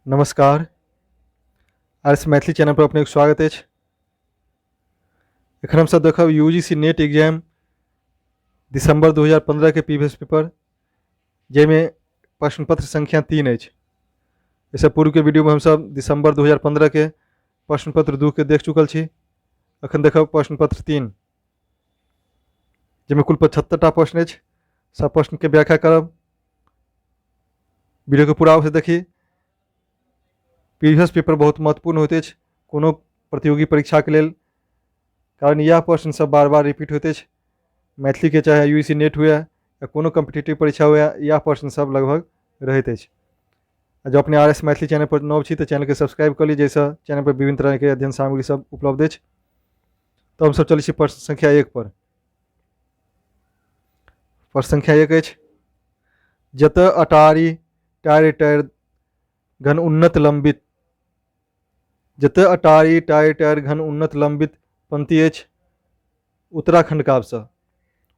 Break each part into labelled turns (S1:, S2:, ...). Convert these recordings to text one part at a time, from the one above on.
S1: नमस्कार। Are Maithili channel पर अपने स्वागत है। एखन हम सब देखब यूजीसी नेट एग्जाम दिसंबर 2015 के प्रीवियस पेपर, जैमें प्रश्न पत्र संख्या 3 है। इससे पूर्व के वीडियो में हम सब दिसंबर 2015 के प्रश्न पत्र 2 के देख चुकल छी। अखन देखब प्रश्न पत्र 3, जैमें कुल 75टा प्रश्न है। सब प्रश्न के व्याख्या करब। वीडियो के पूरा से देखी। प्रीवियस पेपर बहुत महत्वपूर्ण होते हैं कोनो प्रतियोगी परीक्षा के लेल, कारण यह प्रश्न सब बार बार रिपीट होते हैं। मैथिली के चाहे यूजीसी नेट हुए या कोनो कम्पिटिटिव परीक्षा हुए, यह प्रश्न सब लगभग रहते हैं। जो अपने आर मैथिली चैनल पर नव छी तो चैनल के सब्सक्राइब कर ली, जैसा चैनल पर विभिन्न तरह के अध्ययन सामग्री सब उपलब्ध है। तो हम सब चली प्रश्न संख्या 1 पर। प्रश्न संख्या 1 है, जत अटारी टायर टायर घन उन्नत लंबित, जत अटारी टायर टायर घन उन्नत लंबित पंक्ति है उत्तराखंड काव्य से।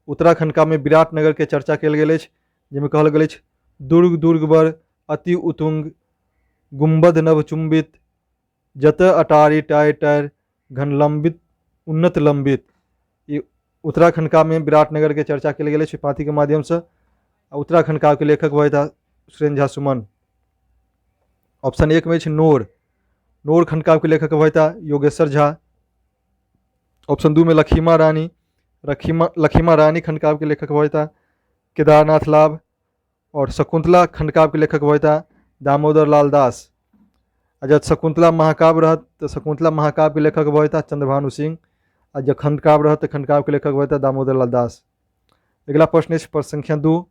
S1: उत्तराखंड काव्य में विराटनगर के चर्चा कल गेल, जिसमें कहल गेल दुर्ग दुर्ग बर अति उतुंग गुम्बद नभ चुंबित, जत अटारी टायर टायर घन लंबित उन्नत लंबित। ये उत्तराखंड काव्य में विराटनगर के चर्चा कल गेल पाँति के माध्यम से। उत्तराखंड काव्य के लेखक हुआ था सुरेंद्र झा सुमन। ऑप्शन 1 में नोर, नोर खंड काव्य के लेखक हुआ था योगेश्वर झा। ऑप्शन 2 में लखीमा रानी, लखीमा रानी खंड काव्य के लेखक हुआ था केदारनाथ लाभ। और शकुंतला खंड काव्य के लेखक हुआ था दामोदर लाल दास। जब शकुंतला महाकाव्य रहा तो शकुंतला महाकाव्य के लेखक हुआ था चंद्रभानु सिंह, और जब खंड काव्य रहा तो खंड काव्य के लेखक हुआ था दामोदर लाल दास। अगला प्रश्न है प्रश्न संख्या 2,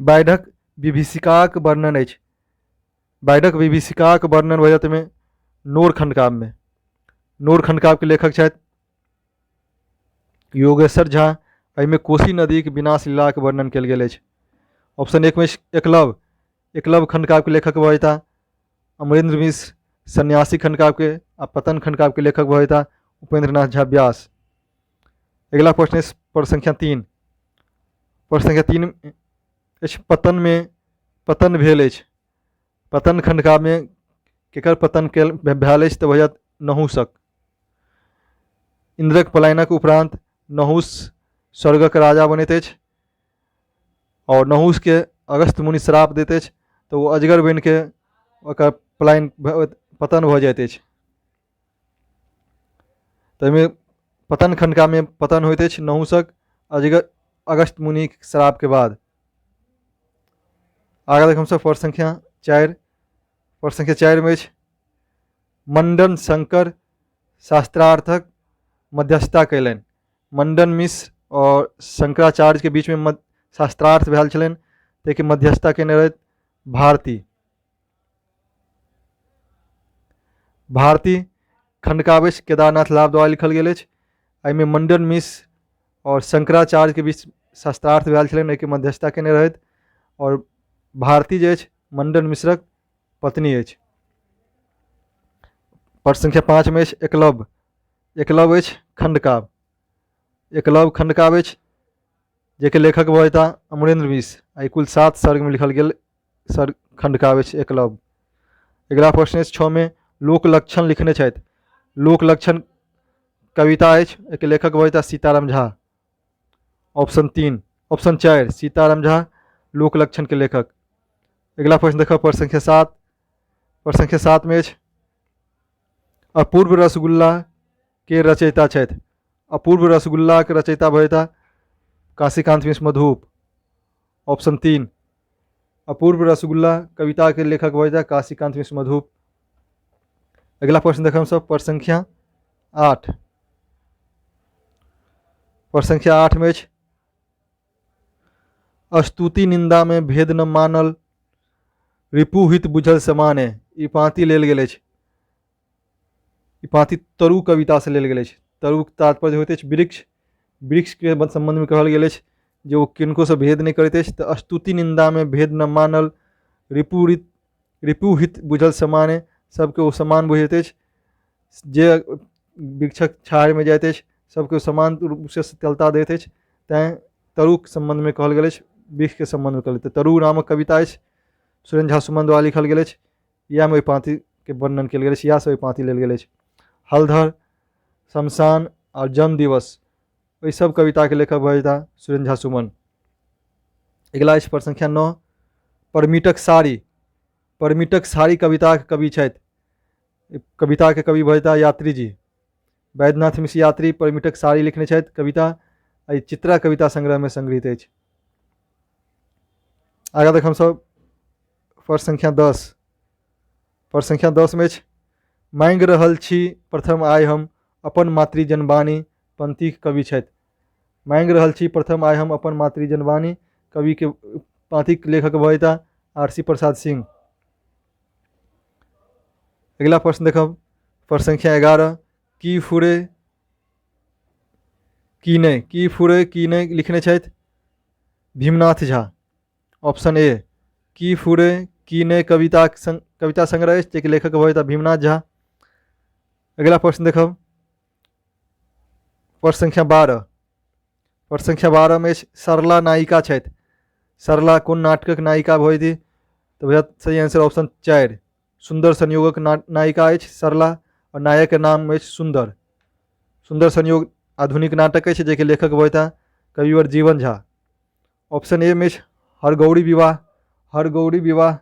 S1: बाढ़क विभीषिकाक वर्णन है। बाढ़क विभीषिकाक वर्णन भजत में नोर खंड काव्य में। नोर खंड काव्य के लेखक शायद योगेश्वर झा। में कोसी नदी के विनाश लीला के वर्णन कल गेल। ऑप्शन 1 में एकलव, एकलव खंड काव्य के लेखक हुआ था अमरेंद्र मिश्र। सन्यासी खंड काव्य के और पतन खंड काव्य के लेखक हुआ था उपेंद्र नाथ झा व्यास। अगला प्रश्न है प्रश्न संख्या 3। प्रश्न संख्या 3 पतन में पतन भेल। पतन खंड काव्य में केकर पतन भेल तो वह नहुसक। इंद्रक पलायनक उपरांत नहुस स्वर्गक राजा बनते हैं, और नहुस के अगस्त मुनि श्राप देते हैं, तो वो अजगर बन के पलायन पतन हो जाते। तो में पतन खंडका में पतन होते नहुसक अजगर अगस्त मुनि श्राप के बाद। आगे देख हम सब प्रश्न संख्या 4। प्रश्न संख्या 4 में मंडन शंकर शास्त्रार्थक मध्यस्थता कैलन। मंडन मिश्र और शंकराचार्य के बीच में शास्त्रार्थ भेल छलन, ताकि मध्यस्थता केने रहे भारती। भारती खंड काव्य केदारनाथ लाभ द्वारा लिखल गेल। में मंडन मिश्र और शंकराचार्य के बीच शास्त्रार्थ भेल छलन, कि मध्यस्थता केने रहे। और भारती जे मंडन मिश्रक पत्नी है। प्रश्न संख्या 5 में एकलव, एकलव खंड काव्य। एकलव खंड काव्य जेके लेखक हुआ था अमरेंद्र मिश्र। कुल 7 सर्ग में लिखल गेल सर्ग खंड काव्य एकलव। अगला प्रश्न 6 में लोक लक्षण लिखने छथि। लोक लक्षण कविता है, एक लेखक हुआ था सीताराम झा। ऑप्शन 3, ऑप्शन 4 सीताराम झा लोक लक्षण के लेखक। अगला प्रश्न देखो प्रश्न संख्या 7। प्रश्न संख्या 7 में अपूर्व रसगुल्ला के रचयिता छथि। अपूर्व रसगुल्ला के रचयिता भय था काशीकांत मिश्र मधुप। ऑप्शन 3 अपूर्व रसगुल्ला कविता के लेखक हुआ था काशीकांत मिश्र मधुप। अगला प्रश्न देखो हम सब प्रश्न संख्या 8। प्रश्न संख्या 8 में स्तुति निंदा में भेद न मानल रिपुहित बुझल समान है। ई पाँति लेल गेल। ई पाँति तरु कविता से लेल गेल। तरु तात्पर्य होते वृक्ष, वृक्ष के संबंध में कहल गेल जो किनको से भेद नहीं करते। तो स्तुति निंदा में भेद न मानल रिपुहित बुझल समान है, सबके वो समान बुझते। जे वृक्षक छाया में जाते सबके समान रूप से शीतलता देते। तैं तरु के संबंध में कहल गेल, वृक्ष के संबंध में कहल। तरु नामक कविता सुरेंद्र झा सुमन द्वारा लिखल गेल अछि। या में ओहि पाँति के वर्णन कयल गेल अछि, या से ओहि पाँति लेल गेल अछि। हलधर, शमशान और जन्म दिवस ओहि सब कविता के लेखक भऽ जेता सुरेंद्र झा सुमन। अगिला अछि प्रश्न संख्या 9, परमीटक सारी। परमीटक सारी कविता के कवि छथि। कविता के कवि भऽ जेता यात्री जी। वैद्यनाथ मिश्र यात्री परमीटक सारी लिखने छथि कविता, एहि चित्रा कविता संग्रह में संग्रहित अछि। आगाँ देख हमसब प्रश्न संख्या 10। प्रश्न संख्या 10 में अछि, मांगि रहल छी प्रथम आइ हम अपन मातृ जनबानी पंक्ति के कवि छथि। मांगि रहल छी प्रथम आइ हम अपन मातृ जनबानी कवि के पाँति के लेखक भऽ जेता आरसी प्रसाद सिंह। अगला प्रश्न देखब प्रश्न संख्या 11, की फुरे की नहीं। की फुरे की नहीं लिखने छथि भीमनाथ झा। ऑप्शन ए, की फुरे की नहीं कविता संग्रह अछि, जेके लेखक भऽ जेता भीमनाथ झा। अगला प्रश्न देखब प्रश्न संख्या 12। प्रश्न संख्या 12 में सरला नायिका छथि। सरला कोन नाटकक नायिका भऽ जेती, तो भैया सही आंसर ऑप्शन 4, सुंदर संयोगक नायिका अछि सरला, और नायक के नाम अछि सुंदर। सुंदर संयोग आधुनिक नाटक अछि, जेके लेखक भऽ जेता कविवर जीवन झा। ऑप्शन ए में हरगौरी विवाह। हरगौरी विवाह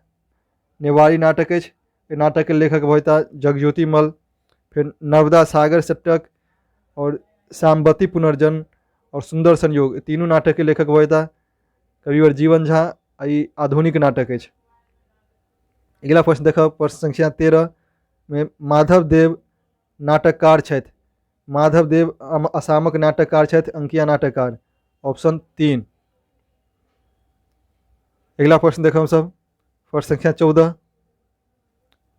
S1: नेवारी नाटक अछि, एहि नाटक के लेखक भऽ जेता जगज्योति मल। फिर नर्मदा सागर सट्टक और श्यामवती पुनर्जन्म और सुंदर संयोग, तीनों नाटक के लेखक भऽ जेता कविवर जीवन झा। ई आधुनिक नाटक अछि। अगला प्रश्न देखब प्रश्न संख्या 13 में माधव देव नाटककार छथि। माधव देव असामक नाटककार छथि, अंकिया नाटककार। ऑप्शन 3। अगला प्रश्न देखब हम सब प्रश्न संख्या 14।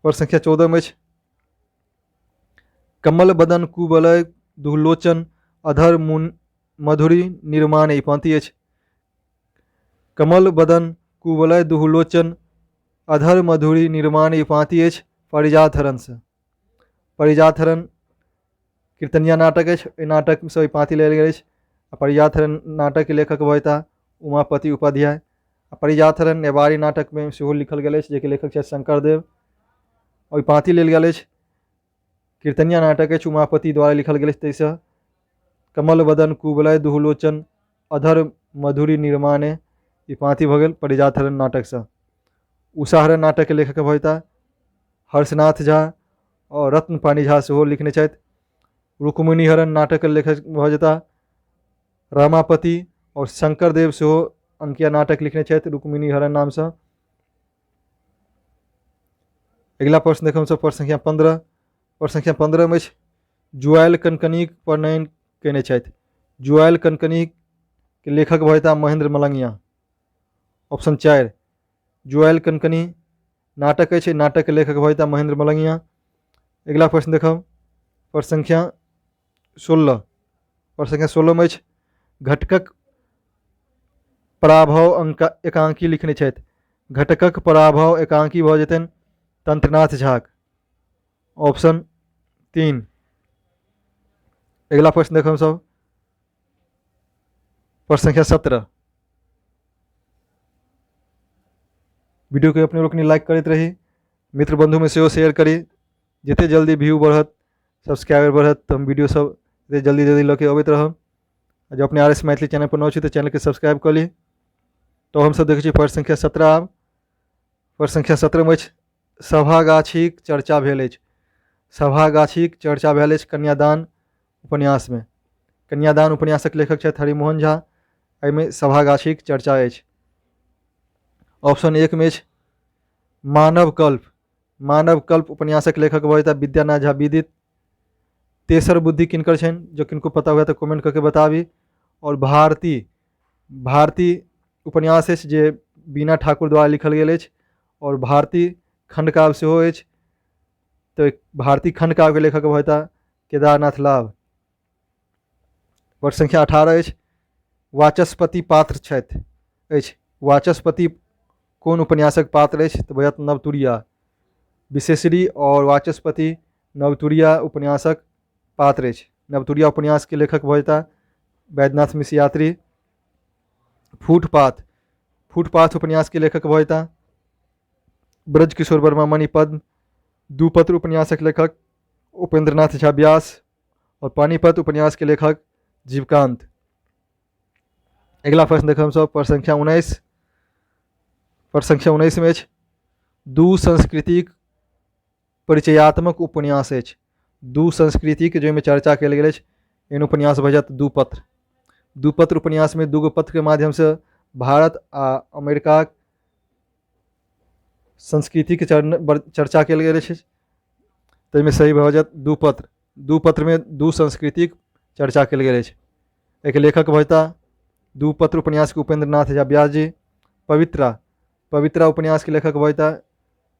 S1: प्रश्न संख्या 14 में कमल बदन कुबलय दुलोचन अधर मधुरी निर्माण ई पंक्ति अछि। कमल बदन कुबलय दुलोचन अधर मधुरी निर्माण ई पंक्ति अछि परिजात हरण से। परिजात हरण कीर्तनिया नाटक अछि, एहि नाटक से पंक्ति लेल गेल अछि। परिजात हरण नाटक के लेखक भऽ जेता उमापति उपाध्याय। परिजात हरण नेवारी नाटक में सेहो लिखल गेल अछि, जेके लेखक छथि शंकरदेव। और पंक्ति लेल गेल अछि कीर्तनिया नाटक अछि, उमापति द्वारा लिखल गेल अछि। ताहिसँ कमल बदन कुबलय दुलोचन अधर मधुरी निर्माणे ई पंक्ति भऽ गेल परिजात हरण नाटक से। उषा हरण नाटक के लेखक भऽ जेता हर्षनाथ झा, और रत्नपाणी झा सेहो लिखने छथि। रुक्मिणी हरण नाटक के लेखक भऽ जेता रमापति, और शंकरदेव सेहो अंकिया नाटक लिखने छथि रुक्मिणी हरण नाम से। अगला प्रश्न देखब सब प्रश्न संख्या 15। प्रश्न संख्या 15 में जुआयल कनकनी प्रणयन केने छथि। जुआयल कनकनी के लेखक भऽ जेता महेंद्र मलंगिया। ऑप्शन 4, जुआयल कनकनी नाटक अछि, नाटक के लेखक भऽ जेता महेंद्र मलंगिया। अगला प्रश्न देखब प्रश्न संख्या 16। प्रश्न संख्या 16 में घटकक पराभव एकांकी लिखने छथि। घटकक पराभव एकांकी भऽ जेतनि तंत्रनाथ झा। ऑप्शन 3। अगला प्रश्न देखब सब प्रश्न संख्या 17। वीडियो के अपने लोग लाइक करते रही, मित्र बंधु में सेहो शेयर करी। जिते जल्दी व्यू बढ़त, सब्सक्राइबर बढ़त, तो हम वीडियो सब जल्दी जल्दी लऽ के अबैत रहब। जो अपने RS मैथिली चैनल पर नव छी तो चैनल के सब्सक्राइब कर ली। तो हम सब देखै छी प्रश्न संख्या 17। आब प्रश्न संख्या 17 में सभागाछीक चर्चा भेल अछि। सभागाछीक चर्चा भेल अछि कन्यादान उपन्यास में। कन्यादान उपन्यासक लेखक छथि हरिमोहन झा। एहिमे सभागाछीक चर्चा अछि। ऑप्शन 1 में मानव कल्प। मानव कल्प उपन्यासक लेखक भऽ जेता विद्यानाथ झा विदित। तेसर बुद्धि किनकर छनि, जो किनको पता हुआ तो कमेंट करके बताबी। और भारती, भारती उपन्यास अछि जे बीना ठाकुर द्वारा लिखल गेल अछि, और भारती खंडकाव्य सेहो अछि। तो भारती खंडकाव्य के लेखक भऽ जेता केदारनाथ लाभ। प्रश्न संख्या 18 अछि वाचस्पति पात्र छथि अछि। वाचस्पति कौन उपन्यासक पात्र अछि, तो भऽ जायत नवतुरिया। विशेषरी और वाचस्पति नवतुरिया उपन्यासक पात्र अछि। नवतुरिया उपन्यास के लेखक भऽ जेता वैद्यनाथ मिश्र यात्री। फुटपाथ, फुटपाथ उपन्यास के लेखक भऽ जेता ब्रज किशोर वर्मा मणिपद्म। दूपत्र उपन्यास के लेखक उपेंद्रनाथ झा व्यास और पानीपत उपन्यास के लेखक जीवकांत। अगला प्रश्न देखो हम सब पर संख्या 19 में दू सांस्कृतिक परिचयात्मक उपन्यास अछि। दू संस्कृतिक जो चर्चा कल गेल इन उपन्यास भजत दूपत्र। दूपत्र उपन्यास में दूगो पत्र के माध्यम से भारत आ अमेरिका संस्कृति के चर्चा कल गेल तो में सही भजत दूपत्र। दूपत्र में दू संस्कृतिक चर्चा कल गेल एक लेखक भजता दूपत्र उपन्यास के उपेंद्रनाथ झा व्यास जी। पवित्रा उपन्यास के लेखक भजता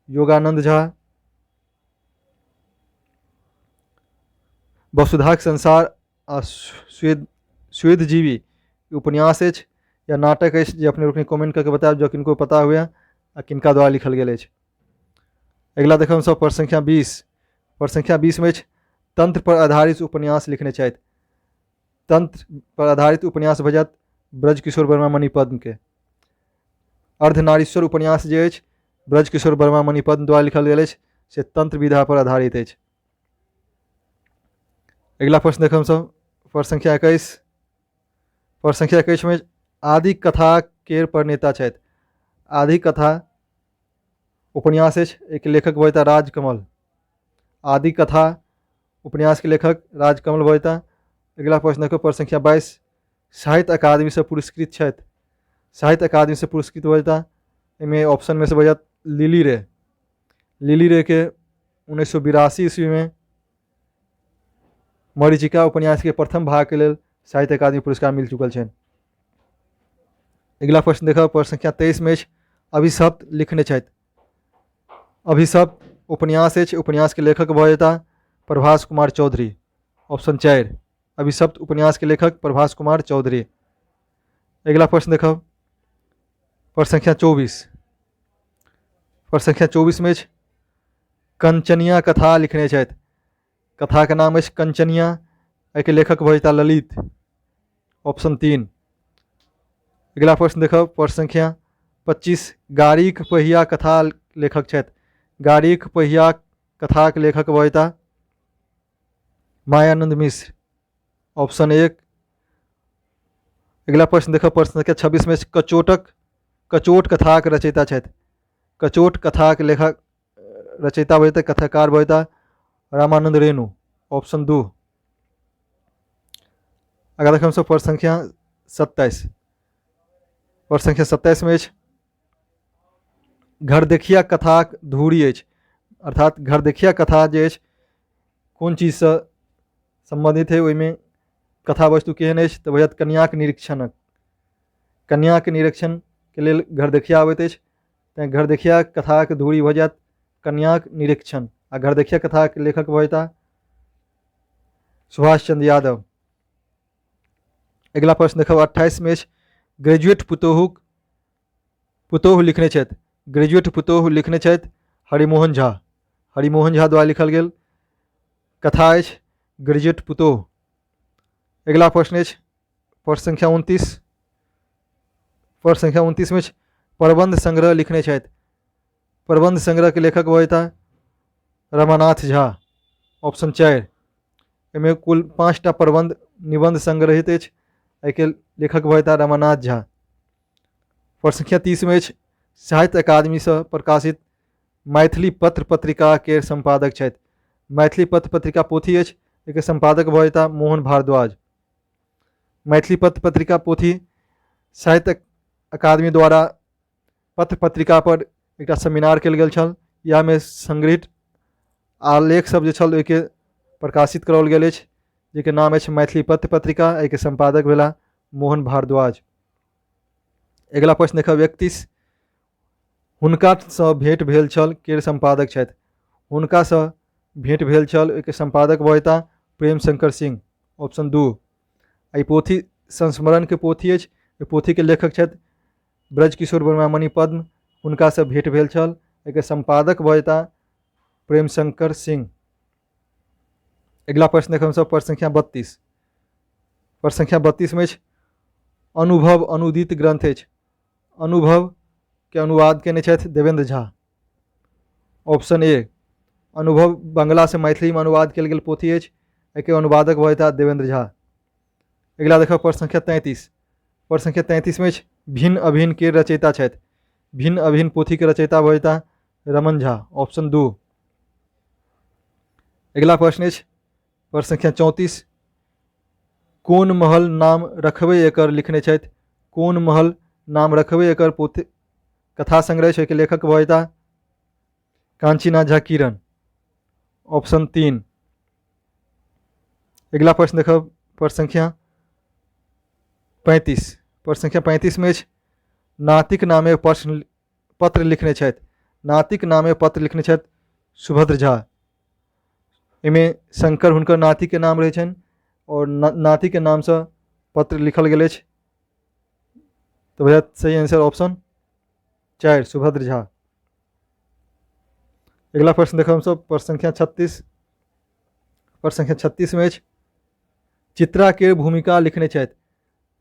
S1: योगानंद झा। वसुधा के संसार आ स्वेदजीवी उपन्यास या नाटक जो अपने रुकनी कमेंट करके बताओ जो किनको पता हुआ आ किनका द्वारा लिखल गेल। अगला देखो हम सब पर संख्या 20 में तंत्र पर आधारित उपन्यास लिखने चाहिए। तंत्र पर आधारित उपन्यास भजत ब्रज किशोर वर्मा मणिपद्म के। अर्धनारीश्वर उपन्यास जो ब्रज किशोर वर्मा मणिपद्म द्वारा लिखल गेल से तंत्र विधा पर आधारित है। अगला प्रश्न देखो हम सब पर संख्या 21 में आदि कथा के प्रणेता छथि। आदि कथा उपन्यास एक लेखक भजता राजकमल। आदि कथा उपन्यास के लेखक राजकमल भजता। अगला प्रश्न देखो पर संख्या 22 साहित्य अकादमी से पुरस्कृत छथि। साहित्य अकादमी से पुरस्कृत भजता इनमें ऑप्शन में से भजत लिली रे के 1982 ईस्वी में मरीचिका उपन्यास के प्रथम भाग के लिए साहित्य अकादमी पुरस्कार मिल चुकल है। अगला प्रश्न देखो पर संख्या 23 में अभिशप्त लिखने छथि। अभिशप्त उपन्यास के लेखक भजता प्रभास कुमार चौधरी। ऑप्शन 4 अभिशप्त उपन्यास के लेखक प्रभास कुमार चौधरी। अगला प्रश्न देखो पर संख्या 24 में कंचनिया कथा लिखने छथि। कथा का नाम है कंचनिया एक लेखक भजता ललित। ऑप्शन 3। अगला प्रश्न देखो पर संख्या 25 गाड़ीक पहिया कथा लेखक छथि। गाड़ीक पहिया कथा के लेखक भजता मायानंद मिश्र। ऑप्शन 1। अगला प्रश्न देखो पर संख्या 26 में कचोट कथा के रचयिता छथि। कचोट कथा के लेखक रचयिता भजता कथाकार भजता रामानंद रेणु। ऑप्शन 2। अगर देखो हम पर संख्या 27 में घर देखिया कथा धूरी अर्थात घर देखिया कथा जो कौन चीज से संबंधित है वही कथा वस्तु केहन तो भजत कन्या के निरीक्षण के लिए घर देखिया आबैत तैं घर देखिया कथा के धूरी भजत कन्या के निरीक्षण। आ घर देखिया कथा के लेखक भजता सुभाष चंद्र यादव। अगला प्रश्न देखो 28 में ग्रेजुएट पुतोह लिखने छथि। ग्रेजुएट पुतोह लिखने छथि हरिमोहन झा। हरिमोहन झा द्वारा लिखल गेल कथा ग्रेजुएट पुतोह। अगला प्रश्न पर संख्या 29 में प्रबंध संग्रह लिखने छथि। प्रबंध संग्रह के लेखक भजता रमानाथ झा। ऑप्शन 4। इनमें कुल 5टा प्रबंध निबंध संग्रहित एक लेखक भजता रमानाथ झा। पर संख्या 30 में साहित्य अकादमी से प्रकाशित मैथिली पत्र पत्रिका के संपादक छथि। मैथिली पत्र पत्रिका पोथी एक संपादक भजता मोहन भारद्वाज। मैथिली पत्र पत्रिका पोथी साहित्य अकादमी द्वारा पत्र पत्रिका पर एक सेमिनार कल गेल छल। या में संग्रहित आलेख सब जो के प्रकाशित कराओल गेल जेके नाम है मैथिली पत्र पत्रिका। एक संपादक भेला मोहन भारद्वाज। अगला प्रश्न देखो 31 हुनका सँ भेंट भेल छल के संपादक छथि। हुनका सँ भेंट भेल छल एक संपादक भजता प्रेम शंकर सिंह। ऑप्शन 2। आई पोथी संस्मरण के पोथी पोथी के लेखक छथि ब्रज किशोर वर्मा मणिपद्म। हुनका सँ भेंट भेल छल एक संपादक भजता प्रेम शंकर सिंह। अगला प्रश्न देखो हम सब पर संख्या 32 में अनुभव अनुदित ग्रंथ अनुभव के अनुवाद केने छथि देवेंद्र झा। ऑप्शन ए अनुभव बंगला से मैथिली में अनुवाद कयल गेल पोथी अछि, एके अनुवादक भऽ देवेंद्र झा। अगिला देखब प्रश्न संख्या 33। प्रश्न संख्या 33 में भिन्न अभिन्न के रचयिता छथि। भिन्न अभिन्न पोथी के रचयिता भऽ रमन झा, ऑप्शन 2। अगिला प्रश्न अछि प्रश्न संख्या 34। कोन महल नाम रखबै एकर लिखने छथि। कोन महल नाम रखबै एकर पोथी कथा संग्रह छै, के लेखक भऽ कांचीनाथ झा किरण, ऑप्शन 3। अगला प्रश्न देखब प्रश्न संख्या 35। प्रश्न संख्या 35 में नातिक नामे पत्र लिखने छथि। नातिक नामे पत्र लिखने छथि सुभद्र झा। इमे शंकर हुनकर नाती के नाम रहे छनि और नाती के नाम से पत्र लिखल गेल अछि, तो भैया सही आंसर ऑप्शन 4 सुभद्र झा। अगला प्रश्न देखो हम सब प्रश्न संख्या 36। प्रश्न संख्या 36 में चित्रा के भूमिका लिखने छथि।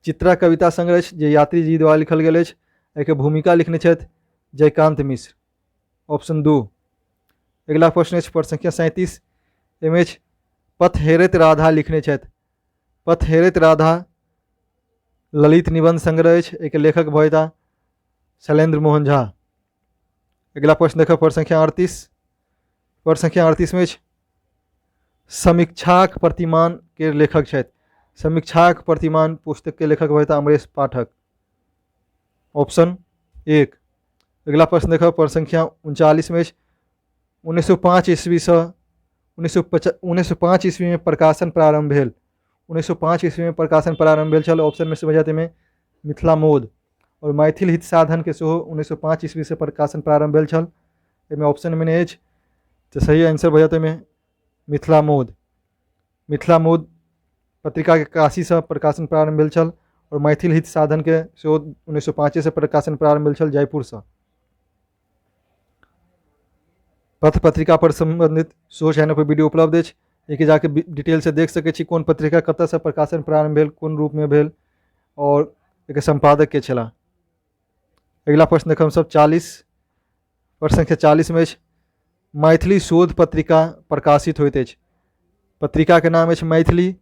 S1: चित्रा कविता संग्रह जे यात्री जी द्वारा लिखल गेल अछि, एके भूमिका लिखने छथि जयकांत मिश्र, ऑप्शन 2। अगला प्रश्न अछि प्रश्न संख्या 37। एमे पथ हेरैत राधा लिखने छथि। पथ हेरैत राधा ललित निबंध संग्रह अछि, एके लेखक भऽ शैलेंद्र मोहन झा। अगला प्रश्न देखो प्रश्न संख्या 38। प्रश्न संख्या 38 में समीक्षाक प्रतिमान के लेखक छथि। समीक्षाक प्रतिमान पुस्तक के लेखक भऽ अमरेश पाठक, ऑप्शन 1। अगला प्रश्न देखो प्रश्न संख्या 39 में 1905 ईस्वी से 1905 ईस्वी में प्रकाशन प्रारंभ भेल। 1905 ईस्वी में प्रकाशन प्रारंभ भेल छल, ऑप्शन में से भऽ जायत मिथिला मोद और मैथिल हित साधन के सेहो 1905 ईस्वी से प्रकाशन प्रारंभ भेल छल। एहिमे ऑप्शन में अछि, तो सही आंसर भऽ जायत मिथिला मोद। मिथिला मोद पत्रिका के काशी से प्रकाशन प्रारंभ भेल छल और मैथिल हित साधन के सेहो 1905 से प्रकाशन प्रारंभ भेल छल जयपुर से। पथ पत्रिका पर संबंधित शो चैनल पर वीडियो उपलब्ध अछि, एक जाके डिटेल से देख सकै छी कोन पत्रिका कतऽ से प्रकाशन प्रारंभ भेल, कोन रूप में भेल और एक संपादक के छला। अगला प्रश्न देखब हम सब 40। प्रश्न संख्या 40 में मैथिली शोध पत्रिका प्रकाशित होइत अछि। पत्रिका के नाम अछि मैथिली,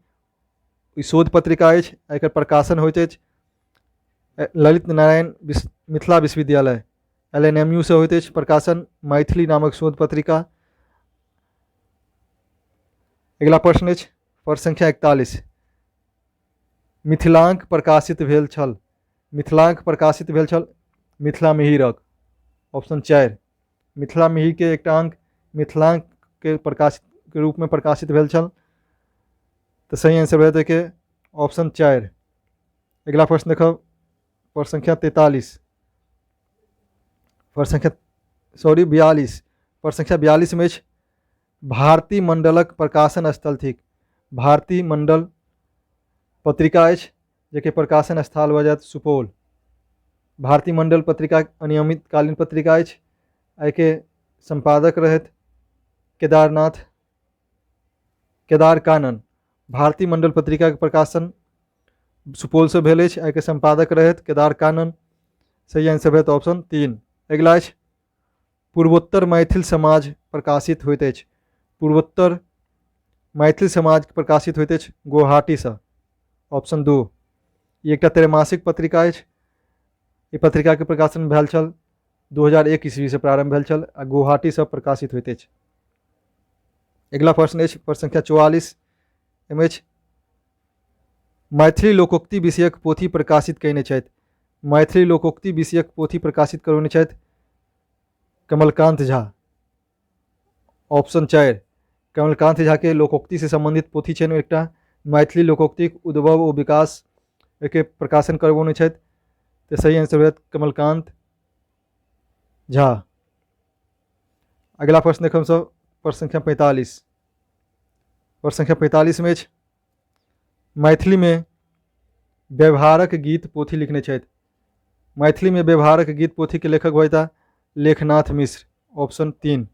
S1: शोध पत्रिका अछि, एकर प्रकाशन होइत अछि ललित नारायण मिथिला विश्वविद्यालय LNMU से होइत अछि प्रकाशन मैथिली नामक शोध पत्रिका। अगला प्रश्न अछि प्रश्न संख्या 41। मिथिलांक प्रकाशित भेल छल। मिथिलांक प्रकाशित भेल छल मिथिला मिहिरक, ऑप्शन 4। मिथिला मिहिर के एकटा अंक मिथिलांक के प्रकाशित के रूप में प्रकाशित भेल छल, तो सही आंसर भऽ के ऑप्शन 4। अगला प्रश्न देखब प्रश्न संख्या 43। प्रश्न संख्या 42। प्रश्न संख्या 42 में भारती मंडलक प्रकाशन स्थल थिक। भारती मंडल पत्रिका अछि, जेके प्रकाशन स्थल भऽ जायत सुपौल। भारती मंडल पत्रिका अनियमित कालीन पत्रिका अछि, एके संपादक रहथि केदार कानन। भारती मंडल पत्रिका के प्रकाशन सुपौल से भेल अछि, एके संपादक रहथि केदार कानन। सही आंसर भऽ ऑप्शन 3। अगला अछि पूर्वोत्तर मैथिल समाज प्रकाशित होइत अछि। पूर्वोत्तर मैथिल समाज प्रकाशित होइत अछि गुवाहाटी से, ऑप्शन 2। ई एकटा त्रैमासिक पत्रिका अछि। ई पत्रिका के प्रकाशन भेल छल 2001 ईस्वी से प्रारंभ भेल छल आ गुवाहाटी से प्रकाशित होइत अछि। अगला प्रश्न अछि प्रश्न संख्या 44। एमे मैथिली लोकोक्ति विषयक पोथी प्रकाशित कयने छथि। मैथिली लोकोक्ति विषयक पोथी प्रकाशित करौने छथि कमलकांत झा, ऑप्शन 4। कमलकांत झा के लोकोक्ति से संबंधित पोथी छनि एकटा मैथिली लोकोक्तिक उद्भव और विकास, एके प्रकाशन करबौने छथि, तो सही आंसर होयत कमलकांत झा। अगला प्रश्न देखब सब प्रश्न संख्या 45। प्रश्न संख्या 45 में मैथिली में व्यवहारक गीत पोथी लिखने छथि। मैथिली में व्यवहारक गीत पोथी के लेखक भऽ लेखनाथ मिश्र, ऑप्शन 3।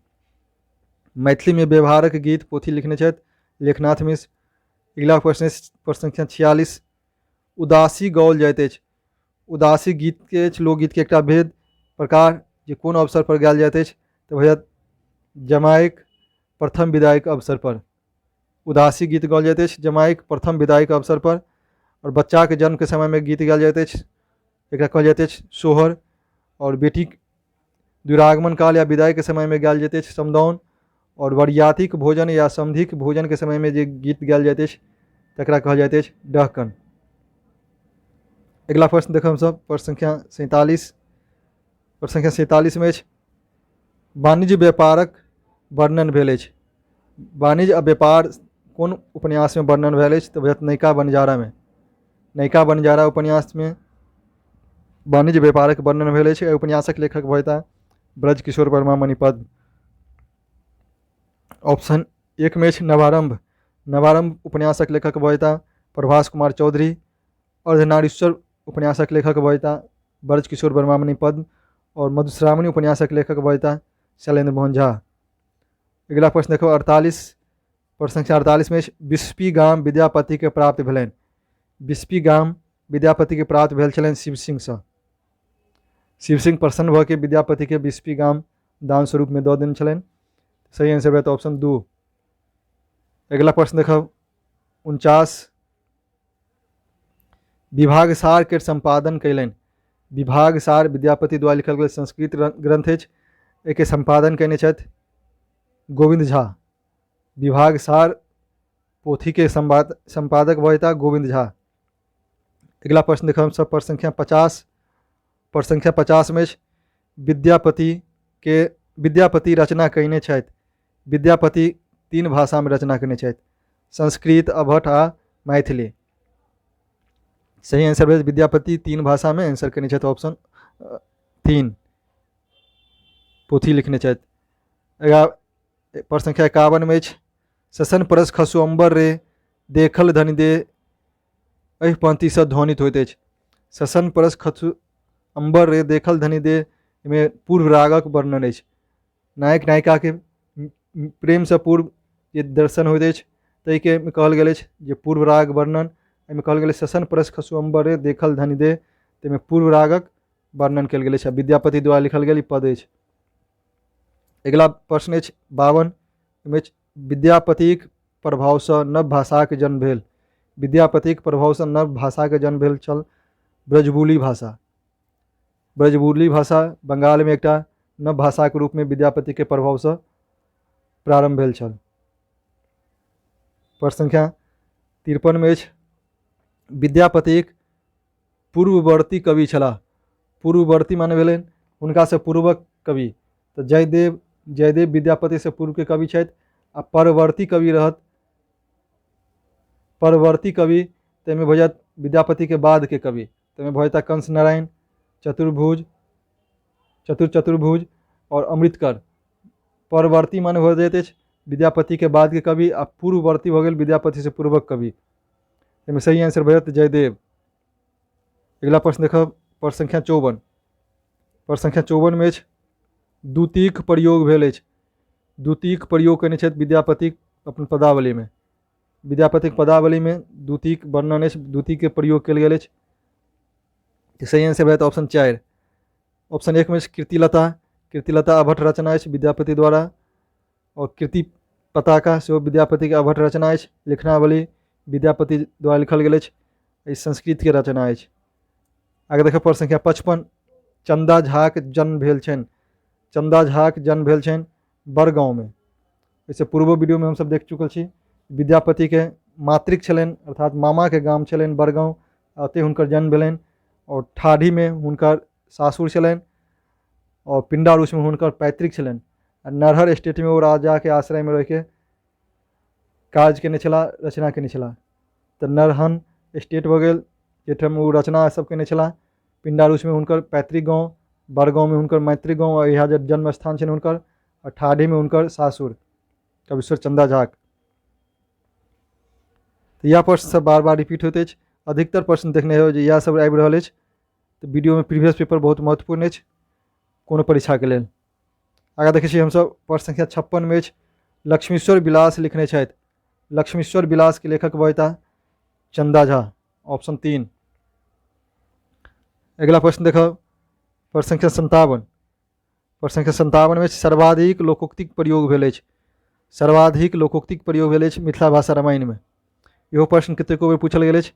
S1: मैथिली में व्यवहारक गीत पोथी लिखने छथि लेखनाथ मिश्र। अगला प्रश्न प्रश्न संख्या 46। उदासी गाओल जाइत अछि। उदासी गीत के लोकगीत के एकटा भेद प्रकार जे कोन अवसर पर गायल जाइत अछि, तो भऽ जमाइक प्रथम विदाइक अवसर पर। उदासी गीत गाओल जाइत अछि जमाइक प्रथम विदाइक अवसर पर। और बच्चा के जन्म के समय में गीत गायल जाइत अछि, एकरा कहल जाइत अछि सोहर। और बेटी दुरागमन काल या विदाई के समय में गायल जाइत अछि समदाउन। और वरियातीक भोजन या समधिक भोजन के समय में जे गीत गायल जाइत अछि तकरा कहल जाइत अछि डहकन। अगला प्रश्न देखब हमसब प्रश्न संख्या 47। प्रश्न संख्या 47 में अछि वाणिज्य व्यापारक वर्णन भेल अछि। वाणिज्य आ व्यापार कोन उपन्यास में वर्णन भेल अछि तऽ भेट नयिका बंजारा में। नयिका बंजारा उपन्यास में वाणिज्य व्यापारक वर्णन भेल अछि। एहि उपन्यासक लेखक भविता ब्रज किशोर वर्मा मणिपद्म। ऑप्शन 1 में अछि नवारंभ। नवारंभ उपन्यासक लेखक भविता प्रभास कुमार चौधरी। अर्धनारीश्वर उपन्यासक लेखक भविता ब्रज किशोर वर्मा मणिपद्म। और मधुश्रावणी उपन्यासक लेखक भविता शैलेंद्र मोहन झा। अगला प्रश्न देखो 48। प्रश्न संख्या 48 में बिस्फी गाम विद्यापति के प्राप्त भेलनि। बिस्फी गाम विद्यापति के प्राप्त भेल छलनि शिव सिंह सँ। शिव सिंह प्रसन्न भऽ के विद्यापति के बिस्फी गाम दान स्वरूप में दऽ देने छलनि। सही आंसर भेट ऑप्शन 2। अगला प्रश्न देखब 49। विभाग सार के संपादन कयलनि। विभाग सार विद्यापति द्वारा लिखल गेल संस्कृत ग्रंथ अछि। एके संपादन कयने छथि गोविंद झा। विभाग सार पोथी के संपादक भविता गोविंद झा। अगला प्रश्न देखब हम सब प्रश्न संख्या 50। प्रश्न संख्या 50 में विद्यापति रचना कयने छथि। विद्यापति 3 भाषा में रचना कयने छथि संस्कृत, अभट आ मैथिली। सही आंसर भेल विद्यापति 3 भाषा में आंसर कयने छथि ऑप्शन 3 पोथी लिखने छथि। प्रश्न संख्या 51 में ससन परस खसु अंबर रे देखल धनि दे एहि पंक्ति से ध्वनित होइत अछि। ससन परस खसु अंबर रे देखल धनि दे में पूर्व रागक वर्णन अछि। नायक नायिका के प्रेम से पूर्व जे दर्शन होइत अछि ताहि के कहल गेल अछि जे पूर्व राग वर्णन। एहिमे कहल गेल ससन परस खसु अंबर रे देखल धनि दे ताहिमे पूर्व रागक वर्णन कयल गेल अछि। विद्यापति द्वारा लिखल गेल ई पद अछि। अगला प्रश्न अछि 52 में विद्यापतिक प्रभाव से नव भाषा के जन्म भेल। विद्यापतिक प्रभाव से नव भाषा के जन्म भेल छल ब्रजबुली भाषा। ब्रजबुली भाषा बंगाल में एकटा नव भाषा के रूप में विद्यापति के प्रभाव से प्रारंभ भेल छल। प्रश्न संख्या 53 में विद्यापतिक पूर्ववर्ती कवि छलाह। पूर्ववर्ती माने भेलनि हुनका से पूर्वक कवि। तो जयदेव विद्यापति से पूर्व के कवि छथि। आ परवर्ती कवि रहत परवर्ती कवि ताहिमे भऽ जायत विद्यापति के बाद के कवि। ताहिमे भऽ जेता कंस नारायण, चतुर्भुज और अमृतकर। परवर्ती माने भऽ जाइत अछि विद्यापति के बाद के कवि। आ पूर्ववर्ती भऽ गेल विद्यापति से पूर्वक कवि। एहिमे सही आंसर भऽ जायत जयदेव। अगला प्रश्न देखब प्रश्न संख्या 54। प्रश्न संख्या 54 में द्वितीयक प्रयोग भेल अछि। द्वितीयक प्रयोग कयने छथि विद्यापति अपन पदावली में। विद्यापतिक पदावली में द्वितीयक वर्णन अछि, द्वितीयक के प्रयोग कयल गेल अछि। सही आंसर भेट ऑप्शन 4। ऑप्शन 1 में कीर्तिलता। कीर्तिलता अभट्ट रचना अछि विद्यापति द्वारा। और कीर्ति पताका सेहो विद्यापति के अभट्ट रचना अछि। लिखनावली विद्यापति द्वारा लिखल गेल अछि, ई संस्कृत के रचना अछि। आगे देखब प्रश्न संख्या 55। चंदा झाक जन्म भेल छनि। चंदा झाक जन्म भेल छनि बड़गांव में। इससे पूर्व वीडियो में हम सब देख चुकल छी। विद्यापति के मातृक छलनि अर्थात मामा के गाम छलनि बड़गांव। ओतय हुनकर जन्म भेलनि। और ठाढ़ी में हुनकर सासुर छलनि। और पिंडारुस में हुनकर पैतृक छलनि। नरहर स्टेट में वो राजा के आश्रय में रह के काज केने छलाह, रचना केने छलाह। तो नरहन स्टेट भऽ गेल जाहिठाम वो रचना सब केने छलाह। पिंडारुस में हुनकर पैतृक गाँव, बड़गांव में हुनकर मैतृक गाँव और यहाँ जे जन्म स्थान छनि हुनकर। और ठाढ़ी में हुनकर सासुर कविश्वर चंदा झाक। तो यह प्रश्न सब बार बार रिपीट होते अछि। अधिकतर प्रश्न देखने हो जे यह सब आबि रहल अछि। तो वीडियो में प्रीवियस पेपर बहुत महत्वपूर्ण अछि कोनो परीक्षा के लेल। आगे देखै छी हमसब प्रश्न संख्या 56 में लक्ष्मीश्वर विलास लिखने छथि। लक्ष्मीश्वर विलास के लेखक भविता चंदा झा। ऑप्शन 3। अगला प्रश्न देखब प्रश्न संख्या 57। प्रश्न संख्या 57 में सर्वाधिक लोकोक्तिक प्रयोग भेल अछि। सर्वाधिक लोकोक्तिक प्रयोग भेल अछि मिथिला भाषा रामायण में। इहो प्रश्न कतेको बेर पूछल गेल अछि।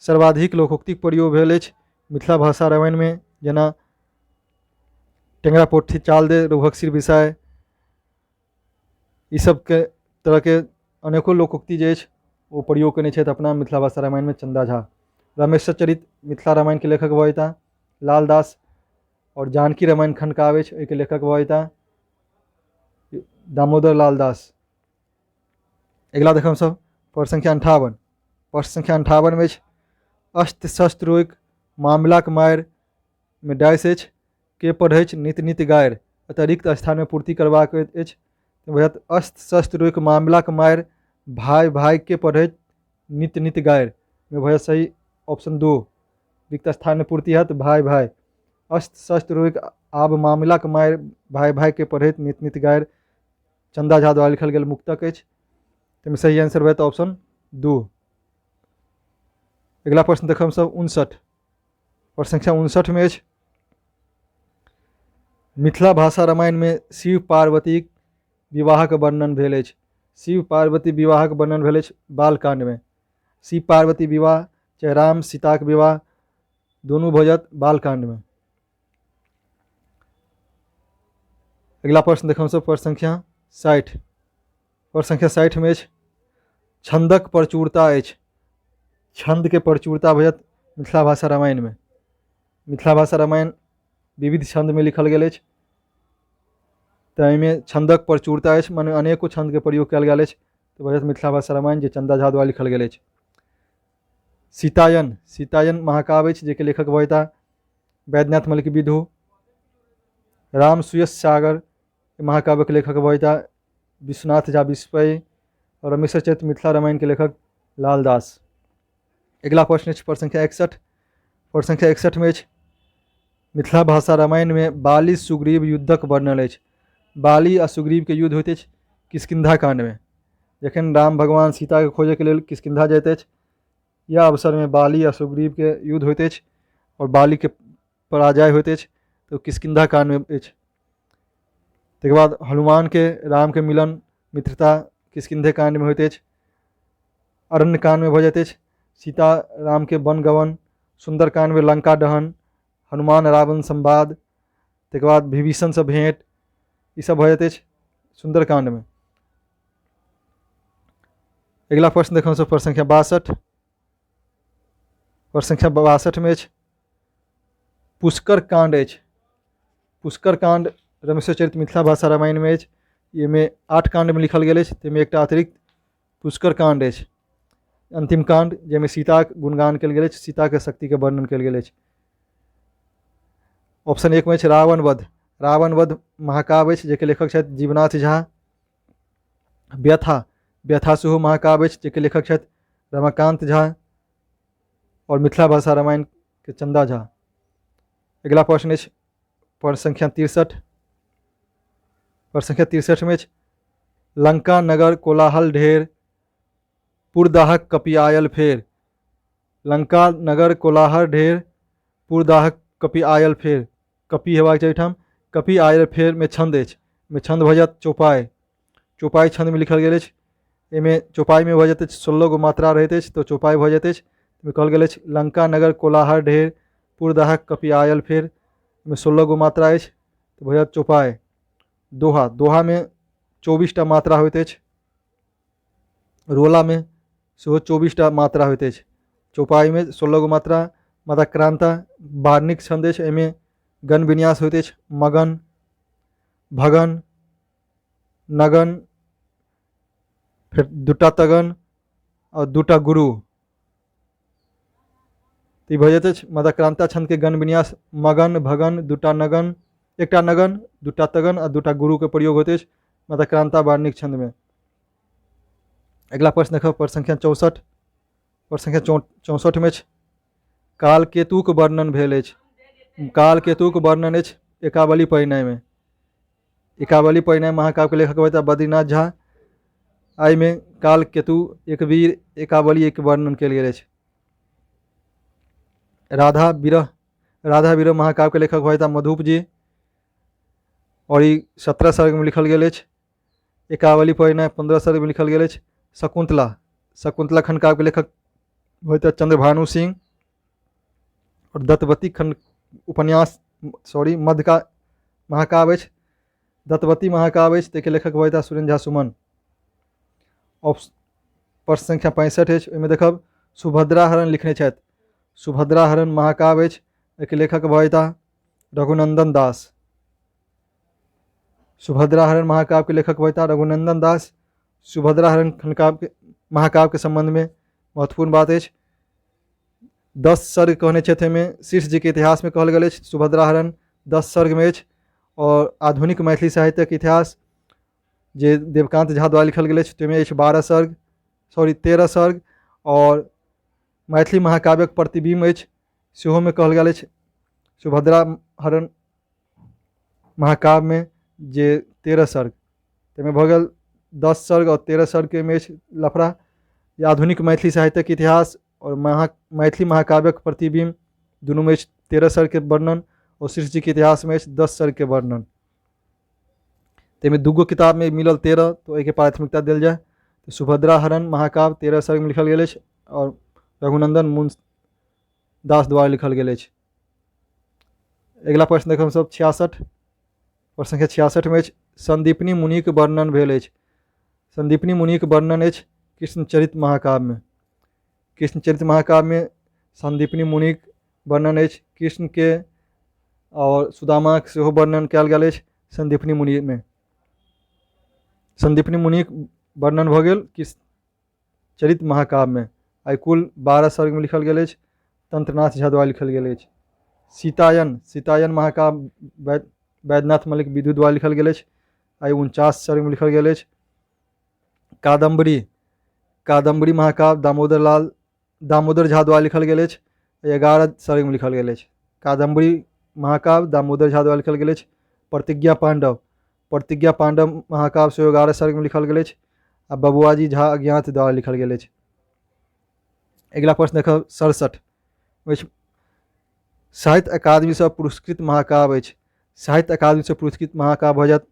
S1: सर्वाधिक लोकोक्तिक प्रयोग भेल अछि मिथिला भाषा रामायण में, जेना टेंगरा पोथी चाल दे रोहक विषय, ई सब के तरह के अनेको लोकोक्ति जे अछि वो प्रयोग केने छथि अपना मिथिला भाषा रामायण में चंदा झा। रमेश चरित मिथिला रामायण के लेखक भऽ जेता लाल दास, और जानकी रामायण खंड काव्य अछि एहिके लेखक भऽ जेता दामोदर लाल दास। अगिला देखब सब प्रश्न संख्या 58। प्रश्न संख्या 58 में अस्त्र शस्त्र रोक मामलाक मारि में डैश अछि के पढ़ैछ नित नित गारि, अतिरिक्त स्थान में पूर्ति करबाक अछि। अस्त्र शस्त्र रोक मामलाक मारि भाई भाई के पढ़ैछ नित नित गारि में भय सही ऑप्शन 2। रिक्त स्थान में पूर्ति है तो भाई भाई। अस्त्र शस्त्र रोक आब मामलाक मारि भाई भाई के पढ़ैत नित नित गारि चंदा झा द्वारा लिखल गेल मुक्तक अछि। तो सही आंसर होयत ऑप्शन 2। अगला प्रश्न देखब सब 59। प्रश्न संख्या 59 में अछि मिथिला भाषा रामायण में शिव पार्वती विवाहक वर्णन भेल अछि। शिव पार्वती विवाहक वर्णन भेल अछि बालकांड में। शिव पार्वती विवाह चाहे राम सीता के विवाह दोनों भऽ जायत बालकांड में। अगला प्रश्न देखब सब प्रश्न संख्या 60। प्रश्न संख्या 60 में अछि छंदक प्रचुरता अछि। छंद के प्रचुरता भऽ जायत मिथिला भाषा रामायण में। मिथिला भाषा रामायण विविध छंद में लिखल गेल अछि, में छंदक प्रचुरता अछि, माने अनेको छंद के प्रयोग कयल गेल अछि। तो भऽ जायत मिथिला भाषा रामायण जे चंदा झा द्वारा लिखल गेल अछि। सीतायन, सीतायन महाकाव्य अछि जेके लेखक भऽ जेता वैद्यनाथ मल्लिक विधु। राम सुयश सागर महाकाव्य के लेखक भऽ जेता विश्वनाथ झा विस्पय। और रमेश चरित मिथिला रामायण के लेखक लाल दास। अगला प्रश्न अछि प्रश्न संख्या 61। प्रश्न संख्या 61 में अछि मिथिला भाषा रामायण में बाली सुग्रीव युद्धक वर्णन अछि। बाली आ सुग्रीव के युद्ध होइत अछि किष्किंधा कांड में। जखन राम भगवान सीता के खोजे के लेल किष्किंधा जाइत अछि, यह अवसर में बाली आ सुग्रीव के युद्ध होइत अछि और बाली के पराजय होइत अछि, तो किष्किंधा कांड में अछि। तकर बाद हनुमान के राम के मिलन मित्रता किष्किंधे कांड में होइत अछि। अरण्य कांड में भऽ जाइत अछि सीता राम के वन गमन। सुंदर कांड में लंका दहन, हनुमान रावण संवाद, तकर बाद विभीषण से भेंट, ई सब भऽ जाइत अछि सुंदर कांड में। अगला प्रश्न देखो सब प्रश्न संख्या 62। प्रश्न संख्या 62 में अछि पुष्कर कांड अछि। पुष्कर कांड रमेश चरित मिथिला भाषा रामायण में अछि। ये में 8 कांड में लिखल गेल अछि, ताहिमे एकटा अतिरिक्त पुष्कर कांड अछि। अंतिम कांड जैमे सीता के गुणगान कयल गेल अछि, सीता के शक्ति के वर्णन कयल गेल अछि। ऑप्शन 1 में अछि रावण वध। रावण वध महाकाव्य अछि जेके लेखक छथि जीवनाथ झा। व्यथा, व्यथा सेहो महाकाव्य अछि जेके लेखक छथि रमाकांत झा। और मिथिला भाषा रामायण के चंदा झा। अगला प्रश्न अछि प्रश्न संख्या 63। प्रश्न संख्या 63 में अछि लंका नगर कोलाहल ढेर पुरदाहक कपि आयल फेर। लंका नगर कोलाहल ढेर पुरदाहक कपि आयल फेर। कपि हेबाक चाही ठाम, कपि आयल फेर में छंद अछि। में छंद भऽ जायत चौपाई। चौपाई छंद में लिखल गेल अछि। एहिमे चौपाई में भऽ जाइत अछि 16 गो मात्रा रहैत अछि, तो चौपाई भऽ जाइत अछि। कहल गेल अछि लंका नगर कोलाहल ढेर पुरदाहक कपि आयल फेर में 16 गो मात्रा अछि, तो भऽ जायत चौपाई। दोहा, दोहा में 24टा मात्रा होइत अछि। रोला में सेहो 24टा मात्रा होइत अछि। चौपाई में 16 गो मात्रा। मदाक्रांता वार्णिक छंद अछि, एहिमे गण विन्यास होइत अछि मगन, भगन, नगन, फिर 2टा तगन और 2टा गुरु। तो ई भऽ जाइत अछि मदाक्रांता छंद के गण विन्यास मगन, भगन, 2टा नगन, 1टा नगन, 2टा तगन और 2टा गुरु के प्रयोग होइत अछि मदाक्रांता वार्णिक छंद में। अगला प्रश्न देखब प्रश्न संख्या 64। प्रश्न संख्या 64 में अछि काल केतुक वर्णन भेल अछि। काल केतुक वर्णन अछि एकावली परिणय में। एकावली परिणय महाकाव्य के लेखक होता बद्रीनाथ झा। आई में काल केतु एक वीर एकावली एक वर्णन कयल गेल अछि। राधा विरह, राधा विरह महाकाव्य के लेखक होता मधुप जी। और ई 17 सर्ग में लिखल गेल अछि। एकावली परिणय 15 सर्ग में लिखल गेल अछि। शकुंतला शकुंतला खंड काव्य के लेखक होइत चंद्रभानु सिंह। और दत्तवती खंड उपन्यास मध्य का महाकाव्य अछि। दत्तवती महाकाव्य अछि, ताहिके लेखक होइत सुरेंद्र झा सुमन। प्रश्न संख्या 65 अछि। ओहिमे देखब सुभद्रा हरण लिखने छथि। सुभद्रा हरण महाकाव्य अछि, एहिके लेखक होइत रघुनंदन दास। सुभद्रा हरण महाकाव्य के लेखक होइत रघुनंदन दास। सुभद्रा हरण खंड महाकाव्य के संबंध में महत्वपूर्ण बात अछि। 10 सर्ग कहने छथि। एहिमे शीर्ष जी के इतिहास में कहल गेल अछि सुभद्रा हरण 10 सर्ग में अछि। और आधुनिक मैथिली साहित्यक इतिहास जे देवकांत झा द्वारा लिखल गेल अछि ताहिमे अछि 13 सर्ग। और मैथिली महाकाव्यक प्रतिबिंब अछि, सेहो में कहल गेल अछि सुभद्रा हरण महाकाव्य में जे 13 सर्ग, ताहिमे भऽ गेल 10 सर्ग और 13 सर्ग के में अछि लफड़ा। या आधुनिक मैथिली साहित्यक इतिहास और मैथिली महाकाव्यक प्रतिबिंब दुनू में 13 सर्ग के वर्णन और शीर्ष जी के इतिहास में 10 सर्ग के वर्णन। तेमें दूगो किताब में मिलल 13, तो एके प्राथमिकता देल जाए। तो सुभद्रा हरण महाकाव्य 13 सर्ग में लिखल गेल अछि और रघुनंदन मुंश दास द्वारा लिखल गेल अछि। अगला प्रश्न देखब सब 66। प्रश्न संख्या 66 में अछि संदीपनी मुनिक वर्णन भेल अछि। संदीपनी मुनिक वर्णन अछि कृष्णचरित महाकाव्य में। कृष्णचरित महाकाव्य में संदीपनी मुनिक वर्णन अछि। कृष्ण के और सुदामा के सेहो वर्णन कयल गेल अछि संदीपनी मुनि में। संदीपनी मुनिक वर्णन भऽ गेल कृष्णचरित महाकाव्य में। आई कुल 12 सर्ग में लिखल गेल अछि। तंत्रनाथ झा द्वारा लिखल गेल अछि। सीतायन महाकाव्य वैद्यनाथ मलिक विदु द्वारा लिखल गेल अछि। आई 49 सर्ग में लिखल गेल अछि। कादम्बरी महाकाव्य दामोदर झा द्वारा लिखल गेल अछि। 11 सर्ग में लिखल गेल अछि। कादम्बरी महाकाव्य दामोदर झा द्वारा लिखल गेल अछि। प्रतिज्ञा पांडव महाकाव्य से 11 सर्ग में लिखल गेल अछि। आ बबुआजी झा अज्ञात द्वारा लिखल गेल अछि। अगला प्रश्न देखब 67। साहित्य अकादमी से पुरस्कृत महाकाव्य अछि। साहित्य अकादमी से पुरस्कृत महाकाव्य भऽ जायत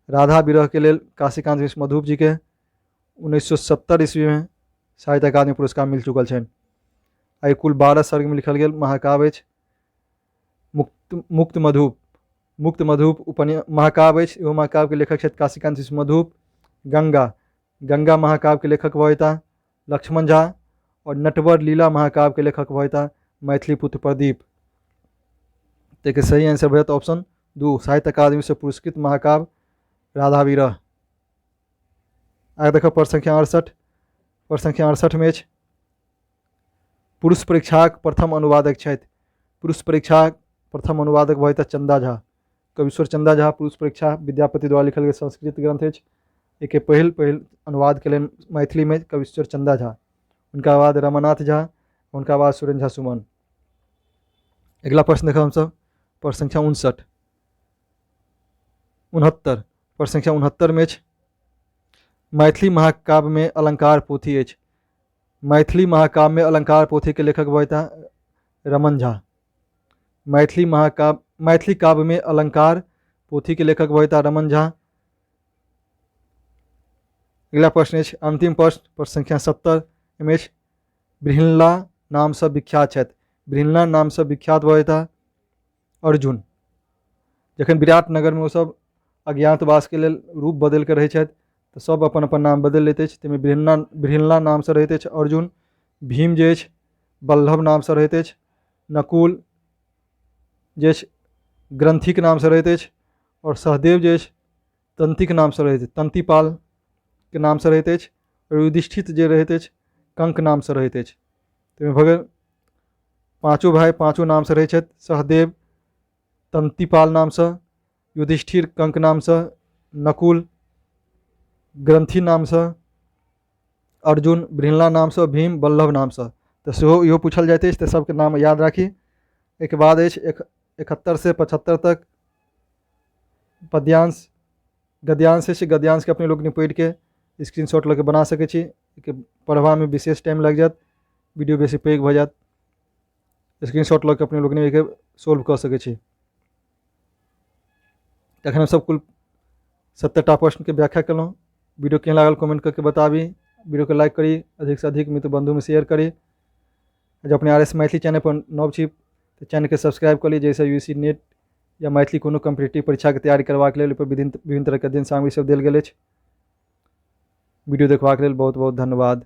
S1: राधा विरह के लेल काशीकांत मिश्र मधुप जी के 1970 ईस्वी में साहित्य अकादमी पुरस्कार मिल चुकल छनि। आई कुल 12 सर्ग में लिखल गेल महाकाव्य अछि। मुक्त मधुप महाकाव्य अछि। एहो महाकाव्य के लेखक छथि काशीकांत मिश्र मधुप। गंगा महाकाव्य के लेखक होइता लक्ष्मण झा। और नटवर लीला महाकाव्य के लेखक होइता मैथिली पुत्र प्रदीप। देखिए सही आंसर होता ऑप्शन 2 साहित्य अकादमी से पुरस्कृत महाकाव्य राधा विरह। आगे देखो प्रश्न संख्या 68। प्रश्न संख्या 68 में पुरुष परीक्षाक प्रथम अनुवादक छथि। पुरुष परीक्षाक प्रथम अनुवादक होइता चंदा झा। कविश्वर चंदा झा पुरुष परीक्षा विद्यापति द्वारा लिखल गेल संस्कृत ग्रंथ अछि। एके पहिल अनुवाद के लेल मैथिली में कविश्वर चंदा झा। उनका बाद रमानाथ झा, उनका बाद सुरेंद्र झा सुमन। अगला प्रश्न देखा हम सब प्रश्न संख्या 69। प्रश्न संख्या 69 में मैथिली महाकाव्य में अलंकार पोथी अछि। मैथिली महाकाव्य में अलंकार पोथी के लेखक होइता रमन झा। मैथिली काव्य में अलंकार पोथी के लेखक होइता रमन झा। अगला प्रश्न अछि अंतिम प्रश्न संख्या 70 में बृहन्ला नाम से विख्यात छथि। बृहन्ला नाम से विख्यात होइता अर्जुन। जखन विराटनगर में वो सब अज्ञातवास के लेल रूप बदल के रहे छथि तो सब अपन अपन नाम बदल लेते अछि। ताहिमे बृहन्ला नाम से रहैत अछि अर्जुन। भीम जे अछि बल्लभ नाम से रहैत अछि। नकुल जे अछि ग्रंथिक नाम से रहैत अछि। और सहदेव जे अछि तंतिक नाम से रहैत अछि, तंतिपाल के नाम से रहैत अछि। और युधिष्ठिर जे रहैत अछि कंक नाम से रहैत अछि। ताहिमे भऽ गेल पाँचों भाई पाँचों नाम से रहैत छथि। सहदेव तंतिपाल नाम से, युधिष्ठिर कंक नाम से, नकुल ग्रंथि नाम से, अर्जुन बृहन्ला नाम से, भीम बल्लभ नाम से। तो सेहो इहो पूछल जाइत अछि, तो सबके नाम याद राखी। एक बाद अछि 71 से 75 तक पद्यांश गद्यांश अछि। गद्यांश के अपने लोग पढ़ि के स्क्रीनशॉट लऽ के बना सकै छी। पढ़बा में विशेष टाइम लग जायत, वीडियो बेसी पैघ भऽ जायत। स्क्रीनशॉट लऽ के अपने लोग सोल्व कऽ सकै छी। तखन हम सब कुल 70टा प्रश्न के व्याख्या केलहुँ। वीडियो केहन लागल कमेंट करके बताबी। वीडियो के लाइक करी, अधिक से अधिक मित्र बंधु में शेयर करी। जो अपने RS मैथिली चैनल पर नव छी तो चैनल के सब्सक्राइब कर ली, जैसे UC नेट या मैथिली कोनो कम्पिटिटिव परीक्षा के तैयारी करबाक लेल विभिन्न तरह के अध्ययन सामग्री सब देल गेल अछि। वीडियो देखबाक लेल बहुत बहुत धन्यवाद।